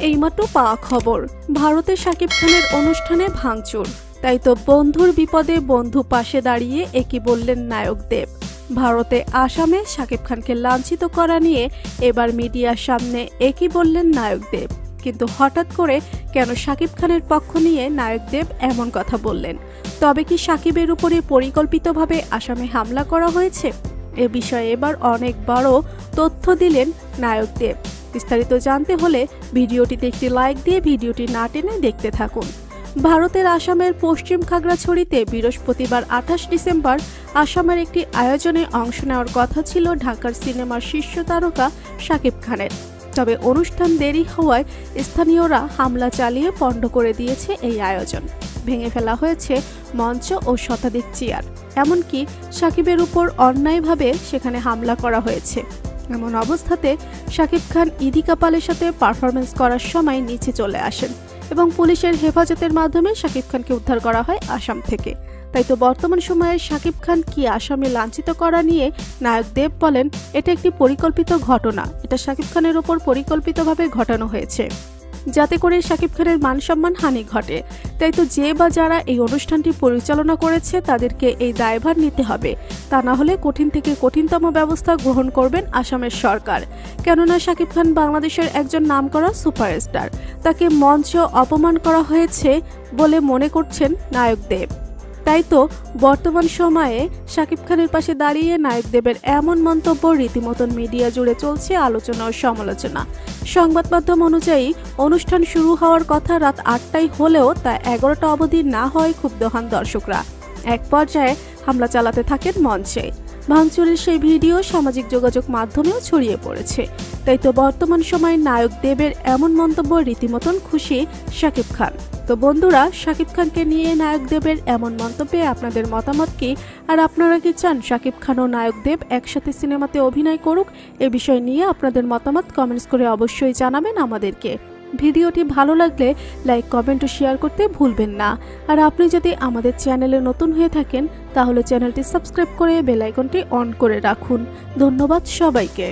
এইমাত্র পাওয়া খবর, ভারতে শাকিব খানের অনুষ্ঠানে ভাঙচুর। তাই তো বন্ধুর বিপদে বন্ধু পাশে দাঁড়িয়ে একই বললেন নায়ক দেব। ভারতে আসামে শাকিব খানকে লাঞ্ছিত করা নিয়ে এবার মিডিয়ার সামনে একই বললেন নায়ক দেব। কিন্তু হঠাৎ করে কেন শাকিব খানের পক্ষ নিয়ে নায়ক দেব এমন কথা বললেন? তবে কি শাকিবের উপরে পরিকল্পিতভাবে আসামে হামলা করা হয়েছে? এ বিষয়ে এবার অনেক বড় তথ্য দিলেন নায়ক দেব। বিস্তারিত জানতে হলে ভিডিওটিতে একটি লাইক দিয়ে ভিডিওটি না টেনে দেখতে থাকুন। ভারতের আসামের পশ্চিম খাগড়াছড়িতে বৃহস্পতিবার 28 ডিসেম্বর আসামের একটি আয়োজনে অংশ নেওয়ার কথা ছিল ঢাকার সিনেমার শীর্ষ তারকা শাকিব খানের। তবে অনুষ্ঠান দেরি হওয়ায় স্থানীয়রা হামলা চালিয়ে পণ্ড করে দিয়েছে এই আয়োজন। ভেঙে ফেলা হয়েছে মঞ্চ ও শতাধিক চেয়ার, এমনকি শাকিবের উপর অন্যায়ভাবে সেখানে হামলা করা হয়েছে। এমন অবস্থাতে শাকিব খান ইদি কাপালের সাথে পারফরমেন্স করার সময় নিচে চলে আসেন এবং পুলিশের হেফাজতের মাধ্যমে শাকিব খানকে উদ্ধার করা হয় আসাম থেকে। তাই তো বর্তমান সময়ে শাকিব খান কি আসামে লাঞ্ছিত করা নিয়ে নায়ক দেব বলেন, এটা একটি পরিকল্পিত ঘটনা। এটা শাকিব খানের ওপর পরিকল্পিতভাবে ঘটানো হয়েছে যাতে করে শাকিব খানের মান সম্মান হানি ঘটে। তাই তো যে বা যারা এই অনুষ্ঠানটি পরিচালনা করেছে তাদেরকে এই দায়ভার নিতে হবে। তা না হলে কঠিন থেকে কঠিনতম ব্যবস্থা গ্রহণ করবেন আসামের সরকার। কেননা শাকিব খান বাংলাদেশের একজন নামকরা সুপারস্টার, তাকে মঞ্চ অপমান করা হয়েছে বলে মনে করছেন নায়ক দেব। তাই তো বর্তমান সময়ে শাকিব খানের পাশে দাঁড়িয়ে নায়ক দেবের এমন মন্তব্য রীতিমতন মিডিয়া জুড়ে চলছে আলোচনা ও সমালোচনা। সংবাদ মাধ্যম অনুযায়ী অনুষ্ঠান শুরু হওয়ার কথা রাত 8টায় হলেও তা 11টা অবধি না হয় ক্ষুব্ধ হন দর্শকরা। এক পর্যায়ে হামলা চালাতে থাকেন মঞ্চে। ভাঙচুরের সেই ভিডিও সামাজিক যোগাযোগ মাধ্যমেও ছড়িয়ে পড়েছে। তাই তো বর্তমান সময়ে নায়ক দেবের এমন মন্তব্য রীতিমতন খুশি শাকিব খান। তো বন্ধুরা, শাকিব খানকে নিয়ে নায়ক দেবের এমন মন্তব্যে আপনাদের মতামত কি? আর আপনারা কি চান শাকিব খান ও নায়ক দেব একসাথে সিনেমাতে অভিনয় করুক? এ বিষয় নিয়ে আপনাদের মতামত কমেন্টস করে অবশ্যই জানাবেন আমাদেরকে। ভিডিওটি ভালো লাগলে লাইক, কমেন্ট ও শেয়ার করতে ভুলবেন না। আর আপনি যদি আমাদের চ্যানেলে নতুন হয়ে থাকেন তাহলে চ্যানেলটি সাবস্ক্রাইব করে বেল আইকনটি অন করে রাখুন। ধন্যবাদ সবাইকে।